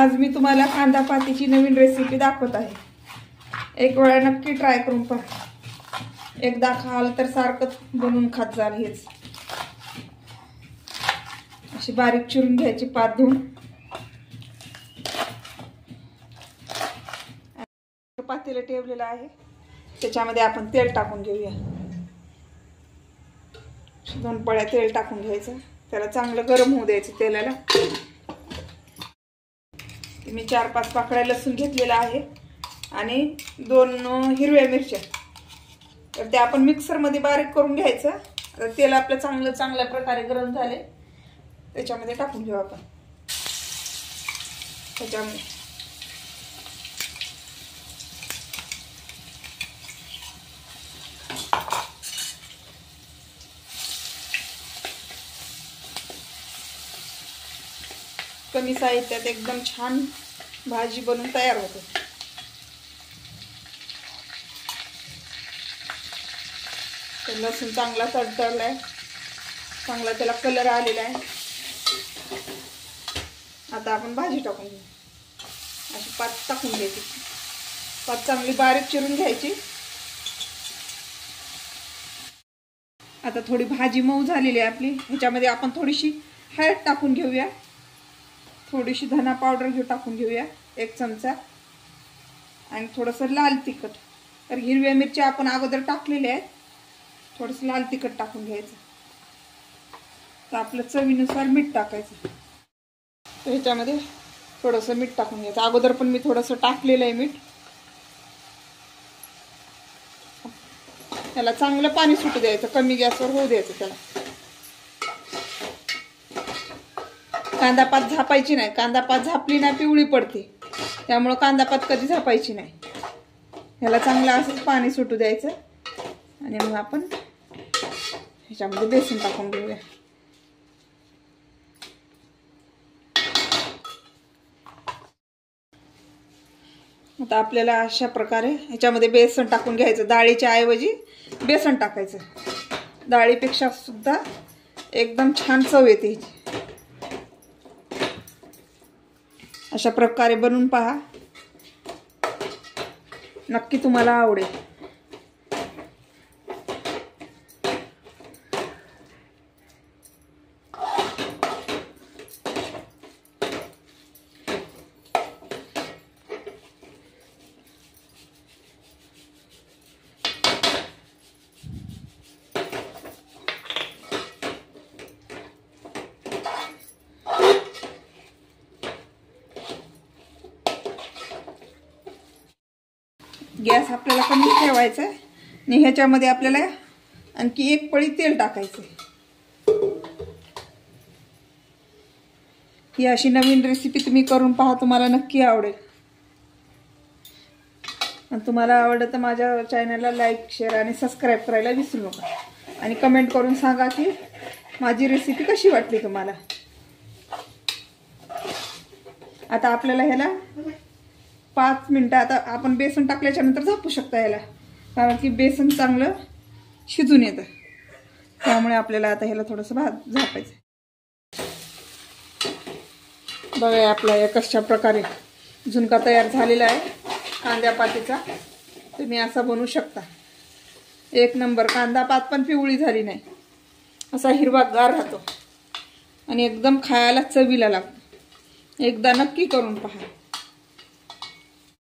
आज मी तुम्हाला कांदा पातीची नवीन रेसिपी दाखवत आहे। एक वेळा नक्की ट्राय करून पहा, एकदा खाल तर सारखं बनवून खात जाल। हेच अशी बारीक चिरून घ्यायची पात धुवून। पातेलं ठेवलेलं आहे, त्याच्यामध्ये आपण तेल टाकून घेऊया। 2 पळ्या तेल टाकून घ्यायचं, त्याला चांगलं गरम होऊ द्यायचं तेलाला। मी 4-5 पाकळ्या लसूण घेतलेला आहे आणि 2 हिरव्या मिरच्या, तर ते आपण मिक्सर मध्ये बारीक करून घ्यायचं। आता तेल आपलं चांगल्या प्रकारे गरम झाले, त्याच्यामध्ये टाकून घेऊ आपण। त्याच्यामध्ये कमी साहित्यात एकदम छान भाजी बनवून तयार होते। तर लसूण चांगला तडतडलाय, चांगला त्याला कलर आलेला आहे। आता आपण भाजी टाकून घेऊ। अशी पात टाकून घ्यायची, पात चांगली बारीक चिरून घ्यायची। आता थोडी भाजी मऊ झालेली आहे आपली, ह्याच्यामध्ये आपण थोडीशी हळद टाकून घेऊया, थोडीशी धना पावडर टाकून घेऊया 1 चमचा, आणि थोडंसं लाल तिखट। तर हिरव्या मिरच्या आपण अगोदर टाकलेल्या आहेत, थोडंसं लाल तिखट टाकून घ्यायचं। तर आपलं चवीनुसार मीठ टाकायचं। तर ह्याच्यामध्ये थोडंसं मीठ टाकून घ्यायचं, अगोदर पण मी थोडंसं टाकलेलं आहे मीठ। त्याला चांगलं पाणी सुटू द्यायचं, कमी गॅसवर होऊ द्यायचं त्याला। कांदा पात झापायची नाही, कांदा पात झापली ना पिवळी पडते, त्यामुळे कांदा पात कधी झापायची नाही। ह्याला चांगलं असंच पाणी सुटू द्यायचं आणि मग आपण ह्याच्यामध्ये बेसन टाकून घेऊया। आता आपल्याला अशा प्रकारे ह्याच्यामध्ये बेसन टाकून घ्यायचं। डाळीच्या ऐवजी बेसन टाकायचं, डाळीपेक्षा सुद्धा एकदम छान चव येते ह्याची। अशा प्रकारे बनवून पहा, नक्की तुम्हाला आवडेल। गॅस आपल्याला कमी ठेवायचा आहे आणि ह्याच्यामध्ये आपल्याला आणखी 1 पळी तेल टाकायचं। ही अशी नवीन रेसिपी तुम्ही करून पहा, तुम्हाला नक्की आवडेल। आणि तुम्हाला आवडलं तर माझ्या चॅनलला लाईक, शेअर आणि सबस्क्राईब करायला विसरू नका, आणि कमेंट करून सांगा की माझी रेसिपी कशी वाटली तुम्हाला। आता आपल्याला ह्याला 5 मिनिटं, आता आपण बेसन टाकल्याच्या नंतर झापू शकता ह्याला, कारण की बेसन चांगलं शिजून येतं, त्यामुळे आपल्याला आता ह्याला थोडंसं झापायचं। बघा आपला या कशा प्रकारे झुणका तयार झालेला आहे कांद्या पातीचा। तुम्ही असा बनवू शकता, 1 नंबर। कांदा पात पण पिवळी झाली नाही, असा हिरवागार राहतो आणि एकदम खायला चवीला लागतो। एकदा नक्की करून पहा।